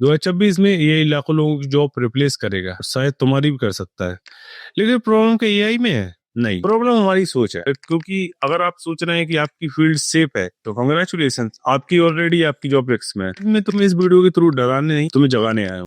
2026 में एआई लाखों लोगों की जॉब रिप्लेस करेगा, शायद तुम्हारी भी कर सकता है। लेकिन प्रॉब्लम क्या एआई में है? नहीं, प्रॉब्लम हमारी सोच है। क्योंकि अगर आप सोच रहे हैं कि आपकी फील्ड सेफ है तो कांग्रेचुलेशन, आपकी ऑलरेडी आपकी जॉब रिस्क में है। मैं तुम्हें इस वीडियो के थ्रू डराने नहीं, तुम्हें जगाने आया हूँ।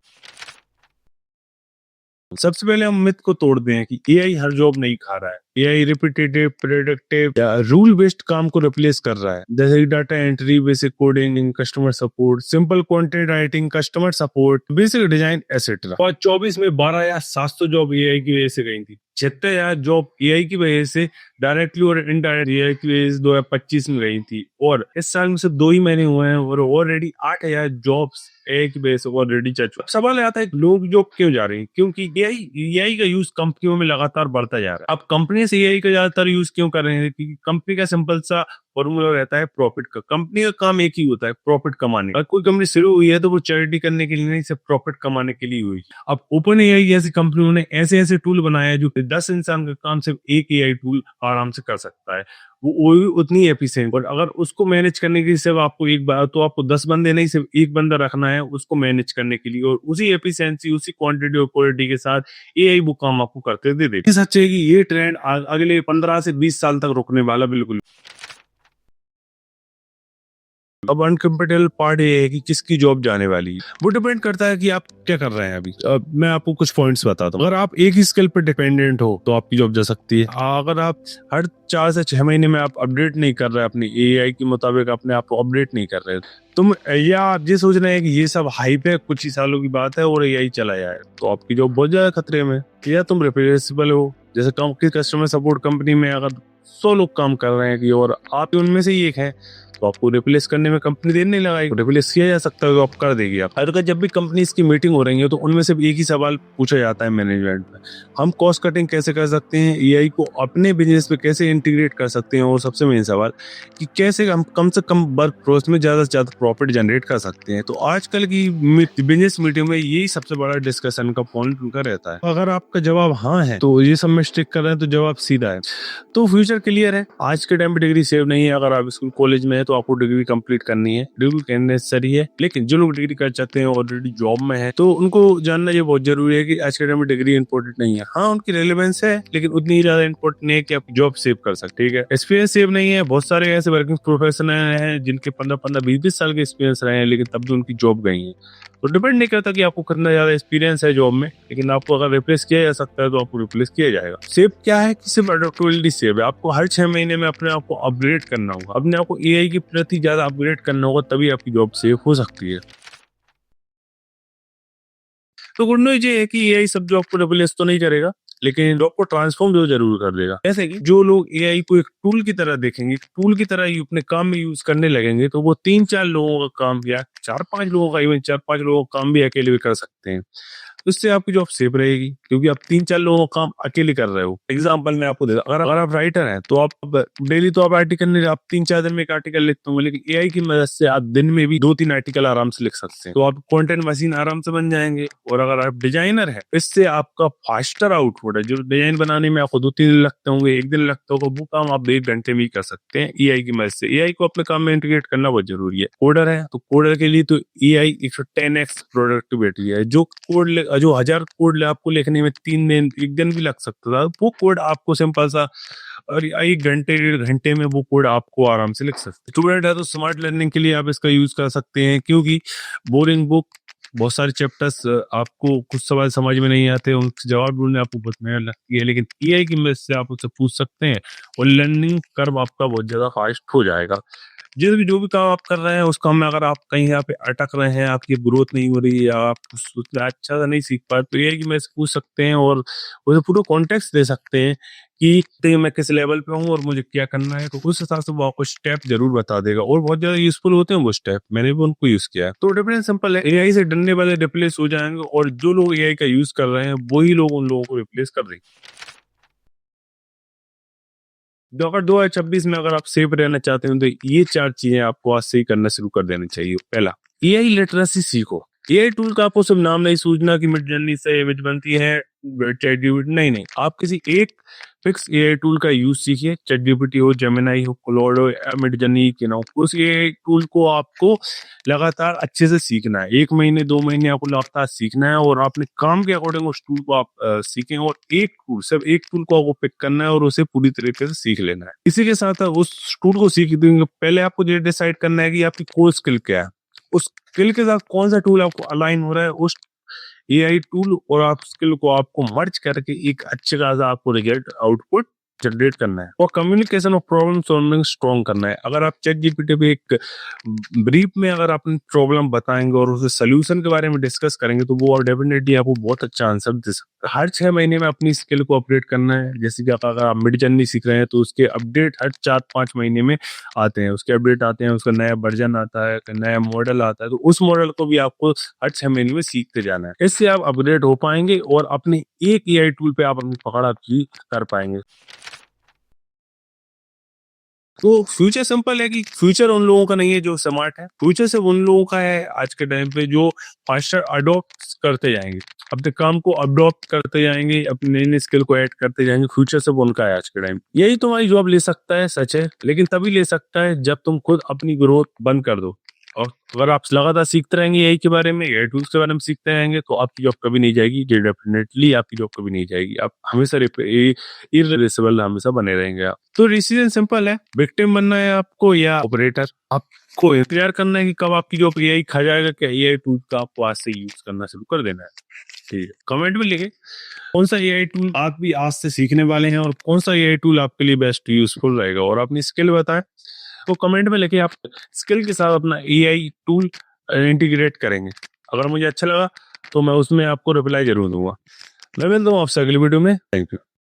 सबसे पहले हम मिथ को तोड़ते हैं कि एआई हर जॉब नहीं खा रहा है। एआई रिपीटेटिव, प्रेडिक्टिव या रूल बेस्ड काम को रिप्लेस कर रहा है, जैसे data entry, basic coding, customer support, simple content writing, customer support, basic design etcetera. और 24 में 12,700 जॉब एआई की वजह से गई थी। 76,000 जॉब एआई की वजह से डायरेक्टली और इनडायरेक्ट एआई की वजह से 2025 में गई थी। और इस साल में सिर्फ 2 ही महीने हुए हैं और ऑलरेडी 8,000 जॉब्स एआई की वजह से ऑलरेडी चल चुका। सवाल आता है लोग जॉब क्यों जा रहे हैं? क्योंकि एआई का यूज कंपनियों में लगातार बढ़ता जा रहा है। अब कंपनी से एआई का ज्यादातर यूज क्यों कर रहे हैं? क्योंकि कंपनी का सिंपल सा फॉर्मूला रहता है प्रॉफिट का। कंपनी का काम एक ही होता है, प्रॉफिट कमाने। अगर कोई कंपनी शुरू हुई है तो वो चैरिटी करने के लिए नहीं, सिर्फ प्रॉफिट कमाने के लिए हुई। अब ओपन एआई जैसी कंपनियों ने ऐसे ऐसे टूल बनाए हैं जो 10 इंसान का काम सिर्फ एक एआई टूल आराम से कर सकता है। वो भी उतनी एफिशिएंट। और अगर उसको मैनेज करने के लिए सिर्फ आपको एक बार तो आपको 10 बंदे नहीं, सिर्फ एक बंदा रखना है उसको मैनेज करने के लिए, और उसी एफिशिएंसी, उसी क्वांटिटी और क्वालिटी के साथ एआई वो काम आपको करते दे देगी। सच है कि ये ट्रेंड अगले 15 से 20 साल तक रुकने वाला बिल्कुल। अब अनकम्फर्टेबल पार्ट ये है कि किसकी जॉब जाने वाली है। वो डिपेंड करता है कि आप क्या कर रहे हैं अभी। अब मैं आपको कुछ पॉइंट्स बताता हूँ। अगर आप एक ही स्किल पर डिपेंडेंट हो तो आपकी जॉब जा सकती है। अगर आप हर 4 से 6 महीने में आप अपडेट नहीं कर रहे, अपनी एआई के मुताबिक अपने आप को अपडेट नहीं कर रहे, तुम या आप ये सोच रहे हैं कि ये सब हाइप है, कुछ ही सालों की बात है और एआई चला जाए, तो आपकी जॉब बहुत ज्यादा खतरे में। या तुम रिप्लेसेबल हो, जैसे कस्टमर सपोर्ट कंपनी में अगर 100 लोग काम कर रहे हैं कि और आप उनमें से ही एक हैं, तो आपको रिप्लेस करने में कंपनी देर नहीं लगाएगी। रिप्लेस किया जा सकता है तो आप कर देगी। आप अगर जब भी कंपनी की मीटिंग हो रही है तो उनमें से एक ही सवाल पूछा जाता है मैनेजमेंट में, हम कॉस्ट कटिंग कैसे कर सकते हैं, एआई को अपने बिजनेस पे कैसे इंटीग्रेट कर सकते हैं, और सबसे मेन सवाल कि कैसे हम कम से कम वर्क प्रोसेस में ज्यादा से ज्यादा प्रॉफिट जनरेट कर सकते हैं। तो आजकल की बिजनेस मीटिंग में यही सबसे बड़ा डिस्कशन का पॉइंट उनका रहता है। अगर आपका जवाब हाँ है तो ये सब में स्टिक कर रहे हैं तो जवाब सीधा है, तो फ्यूचर क्लियर है। आज के टाइम पे डिग्री सेव नहीं है। अगर आप स्कूल कॉलेज में है तो आपको डिग्री कंप्लीट करनी है, डिग्री नेसेसरी है। लेकिन जो लोग डिग्री कर सकते हैं ऑलरेडी जॉब में है, तो उनको जानना ये बहुत जरूरी है कि आज के टाइम में डिग्री इंपॉर्टेंट नहीं है। हाँ, उनकी रेलेवेंस है लेकिन उतनी ही ज्यादा इंपॉर्टेंट नहीं है कि आप जॉब सेव कर सकते। ठीक है, एक्सपीरियंस सेव नहीं है। बहुत सारे ऐसे वर्किंग प्रोफेशनल हैं जिनके 15-15, 20-20 साल के एक्सपीरियंस रहे हैं लेकिन तब भी उनकी जॉब गई है। तो डिपेंड नहीं करता कि आपको कितना ज्यादा एक्सपीरियंस है जॉब में, लेकिन आपको अगर रिप्लेस किया जा सकता है तो आपको रिप्लेस किया जाएगा। सेव क्या है कि सिर्फ अडोप्टेबिलिटी सेव है। आपको हर 6 महीने में अपने आप को अपग्रेड करना होगा, अपने आप को एआई के प्रति ज्यादा अपग्रेड करना होगा, तभी आपकी जॉब सेव हो सकती है। तो गुड न्यूज ये है कि एआई सब जॉब को रिप्लेस तो नहीं करेगा, लेकिन जॉब को ट्रांसफॉर्म जरूर कर देगा। जैसे कि जो लोग एआई को एक टूल की तरह देखेंगे, टूल की तरह ही अपने काम में यूज करने लगेंगे, तो वो 3-4 लोगों का काम या 4-5 लोगों का, इवन 4-5 लोगों का काम भी अकेले भी कर सकते हैं। तो इससे आपकी जॉब सेफ रहेगी क्योंकि आप 3-4 लोगों का काम अकेले कर रहे हो। एग्जाम्पल मैं आपको देता हूं, अगर आप राइटर हैं तो आप डेली तो आप आर्टिकल नहीं, आप 3-4 दिन में एक आर्टिकल लिखते होंगे, लेकिन एआई की मदद से आप दिन में भी 2-3 आर्टिकल आराम से लिख सकते हैं। तो आप कंटेंट मशीन आराम से बन जाएंगे। और अगर आप डिजाइनर है, इससे आपका फास्टर आउटपुट है। जो डिजाइन बनाने में आपको 2-3 दिन लगते होंगे, एक दिन लगता होगा, वो काम आप 1 घंटे में ही कर सकते हैं एआई की मदद से। एआई को अपने काम में इंटीग्रेट करना बहुत जरूरी है। कोडर है तो कोडर के लिए तो एआई 110x प्रोडक्टिविटी है। जो 1000 कोड आपको लिखने में 3 दिन, 1 दिन भी लग सकता था, वो कोड आपको सिंपल सा और 1 घंटे, 1.5 घंटे में वो कोड आपको आराम से लिख सकते हैं। स्टूडेंट है तो स्मार्ट लर्निंग के लिए आप इसका यूज कर सकते हैं, क्योंकि बोरिंग बुक, बहुत सारे चैप्टर्स आपको कुछ सवाल समझ में नहीं आते, उनके जवाब ढूंढने आपको बहुत मेहनत लगती है, लेकिन एआई की मदद से आप उससे पूछ सकते हैं और लर्निंग कर्व आपका बहुत ज्यादा फास्ट हो जाएगा। जो भी काम आप कर रहे हैं उस काम में अगर आप कहीं यहाँ पे अटक रहे हैं, आपकी ग्रोथ नहीं हो रही है या आप उतना अच्छा सा नहीं सीख पा रहे, तो एआई की मदद से पूछ सकते हैं और उसे पूरा कॉन्टेक्स्ट दे सकते हैं कि मैं किस लेवल पे हूँ और मुझे क्या करना है। तो उस हिसाब से वो आपको स्टेप जरूर बता देगा और बहुत ज्यादा यूजफुल होते हैं वो स्टेप। मैंने भी उनको यूज किया है। तो डिफरेंस सिंपल है, एआई से डरने वाले रिप्लेस हो जाएंगे और जो लोग एआई का यूज कर रहे हैं वही लोग उन लोगों को रिप्लेस कर देंगे। अगर 2026 में अगर आप सेफ रहना चाहते हैं तो ये 4 चीजें आपको आज से ही करना शुरू कर देनी चाहिए। पहला, एआई लिटरेसी सीखो। एआई टूल का आपको सिर्फ नाम नहीं सूझना कि मिड जर्नी से इमेज बनती है, चैट जीपीटी नहीं, आप किसी एक फिक्स एआई टूल का यूज सीखिए, चैट जीपीटी हो, जेमिनाई हो, क्लॉड हो, मिडजर्नी के ना, उस एआई टूल को आपको लगातार अच्छे से सीखना है। 1 महीने 2 महीने आपको लगातार सीखना है और अपने काम के अकॉर्डिंग उस टूल को आप सीखेंगे, और एक टूल, सिर्फ एक टूल को आपको पिक करना है और उसे पूरी तरीके से सीख लेना है। इसी के साथ उस टूल को सीख देंगे, पहले आपको ये डिसाइड करना है कि आपकी कोर स्किल क्या है, उस स्किल के साथ कौन सा टूल आपको अलाइन हो रहा है, उस एआई टूल और आप स्किल को आपको मर्ज करके एक अच्छे खासा आपको रिजल्ट आउटपुट जनरेट करना है। और कम्युनिकेशन और प्रॉब्लम सॉल्विंग स्ट्रॉन्ग करना है। अगर आप चैट जीपीटी पे एक ब्रीफ में अगर अपनी प्रॉब्लम बताएंगे और उसे सोल्यूशन के बारे में डिस्कस करेंगे तो वो डेफिनेटली आपको बहुत अच्छा आंसर दे सकता है। हर 6 महीने में अपनी स्किल को अपडेट करना है। जैसे कि अगर आप मिड जर्नी सीख रहे हैं तो उसके अपडेट हर 4-5 महीने में आते हैं, उसके अपडेट आते हैं, उसका नया वर्जन आता है, नया मॉडल आता है, तो उस मॉडल को भी आपको हर 6 महीने में सीखते जाना है। इससे आप अपग्रेड हो पाएंगे और अपने एक एआई टूल पे आप अपनी पकड़ आपकी कर पाएंगे। तो फ्यूचर सिंपल है कि फ्यूचर उन लोगों का नहीं है जो स्मार्ट है, फ्यूचर सिर्फ उन लोगों का है आज के टाइम पे जो फास्टर अडॉप्ट करते जाएंगे, अपने काम को अडॉप्ट करते जाएंगे, अपने नई नई स्किल को ऐड करते जाएंगे। फ्यूचर सिर्फ उनका है आज के टाइम। यही तुम्हारी जॉब ले सकता है, सच है, लेकिन तभी ले सकता है जब तुम खुद अपनी ग्रोथ बंद कर दो। और अगर आप लगातार सीखते रहेंगे यही के बारे में, एआई टूल्स के बारे में सीखते रहेंगे, तो आपकी जॉब कभी नहीं जाएगी। डेफिनेटली आपकी जॉब कभी नहीं जाएगी। आप हमेशा इररिप्लेसेबल हमेशा बने रहेंगे आप। तो डिसीजन सिंपल है, विक्टिम बनना है आपको या ऑपरेटर। आपको इंतजार करना है कि कब आपकी जॉब एआई खा जाएगा, क्या एआई टूल का आपको आज से यूज करना शुरू कर देना है। ठीक है, कमेंट में लिखे कौन सा एआई टूल आप भी आज से सीखने वाले हैं और कौन सा एआई टूल आपके लिए बेस्ट यूजफुल रहेगा, और अपनी स्किल बताएं। तो कमेंट में लिखे आप स्किल के साथ अपना एआई टूल इंटीग्रेट करेंगे। अगर मुझे अच्छा लगा तो मैं उसमें आपको रिप्लाई जरूर दूंगा। मैं मिलता हूँ आपसे अगली वीडियो में। Thank you.